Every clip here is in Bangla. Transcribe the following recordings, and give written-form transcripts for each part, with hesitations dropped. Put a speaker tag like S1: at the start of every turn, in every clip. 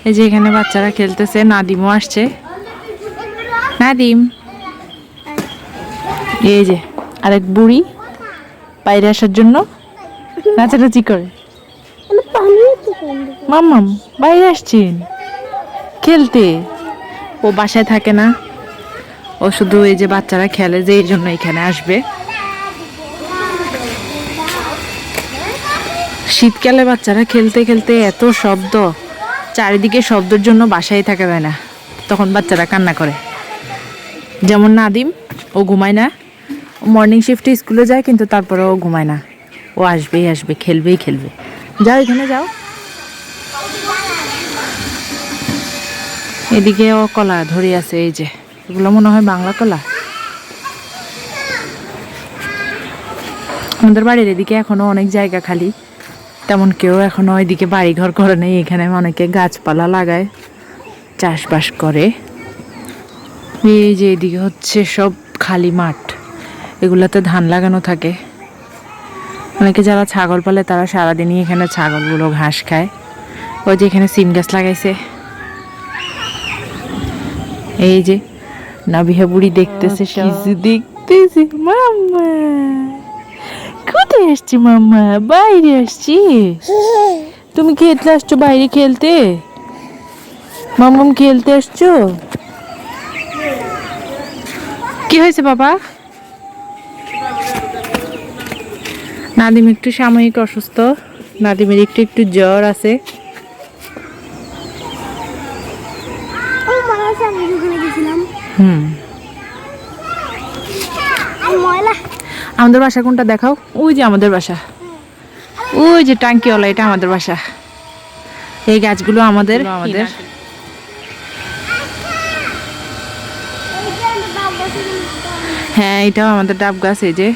S1: এই যে এখানে বাচ্চারা খেলতেছে, নাদিমও আসছে। নাদিম, এই যে আরেক বুড়ি বাইরে আসার জন্য নাচানাচি করে। মাম্মাম বাইরে আসছেন খেলতে, ও বাসায় থাকে না, ও শুধু এই যে বাচ্চারা খেলে যে এই জন্য এখানে আসবে। শীতকালে বাচ্চারা খেলতে খেলতে এত শব্দ, চারিদিকে শব্দের জন্য বাসায় থাকা যায় না, তখন বাচ্চারা কান্না করে। যেমন নাদিম, ও ঘুমায় না, মর্নিং শিফটে স্কুলে যায় কিন্তু তারপরে ও ঘুমায় না, ও আসবেই আসবে, খেলবেই খেলবে। যাও এখানে যাও। এদিকে ও কলা ধরে আছে, এই যে এগুলো মনে হয় বাংলা কলা। আমাদের বাড়ির এদিকে এখনো অনেক জায়গা খালি, তেমন কেউ এখনো এদিকে বাড়ি ঘর করে নেই। এখানে অনেকে গাছপালা লাগায়, চাষবাস করে। এই যে এদিকে হচ্ছে সব খালি মাঠ, এগুলাতে ধান লাগানো থাকে। অনেকে যারা ছাগল পালে তারা সারাদিনই এখানে ছাগলগুলো ঘাস খায়। ওই যে এখানে সিম গাছ লাগাইছে। এই যে নাবিহা বুড়ি দেখতেছে, শিশু দেখতেছে। মাম্মা কোথায় আসছি? মাম্মা বাইরে আসছি। তুমি খেলতে আসছো? বাইরে খেলতে? মাম্মাম খেলতে আসছো? কি হয়েছে বাবা? নাদিম একটু সাময়িক অসুস্থ, নাদিমের একটু একটু জ্বর আছে। আমাদের বাসা কোনটা দেখাও? ওই যে আমাদের বাসা, ওই যে টাঙ্কিওয়ালা, এটা আমাদের বাসা। এই গাছগুলো আমাদের। হ্যাঁ, এটাও আমাদের ডাব গাছ। এই যে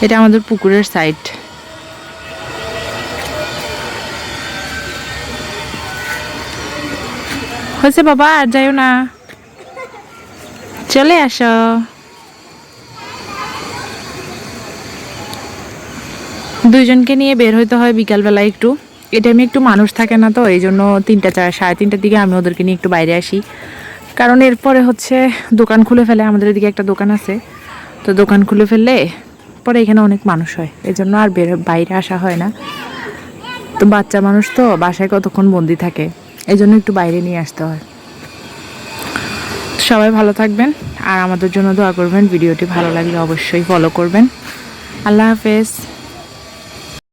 S1: এটা আমাদের পুকুরের সাইড। হয়েছে বাবা, আর যাইও না, চলে আসো। দুইজনকে নিয়ে বের হইতে হয় বিকালবেলা একটু। এই টাইমে একটু মানুষ থাকে না, তো এই জন্য 3:30 দিকে আমি ওদেরকে নিয়ে একটু বাইরে আসি। কারণ এরপরে হচ্ছে দোকান খুলে ফেলে, আমাদের এদিকে একটা দোকান আছে, তো দোকান খুলে ফেললে পরে এখানে অনেক মানুষ হয়, এই জন্য আর বাইরে আসা হয় না। তো বাচ্চা মানুষ তো বাসায় কতক্ষণ বন্দি থাকে, এই জন্য একটু বাইরে নিয়ে আসতে হয়। সবাই ভালো থাকবেন আর আমাদের জন্য দোয়া করবেন। ভিডিওটি ভালো লাগলে অবশ্যই ফলো করবেন। আল্লাহ হাফেজ।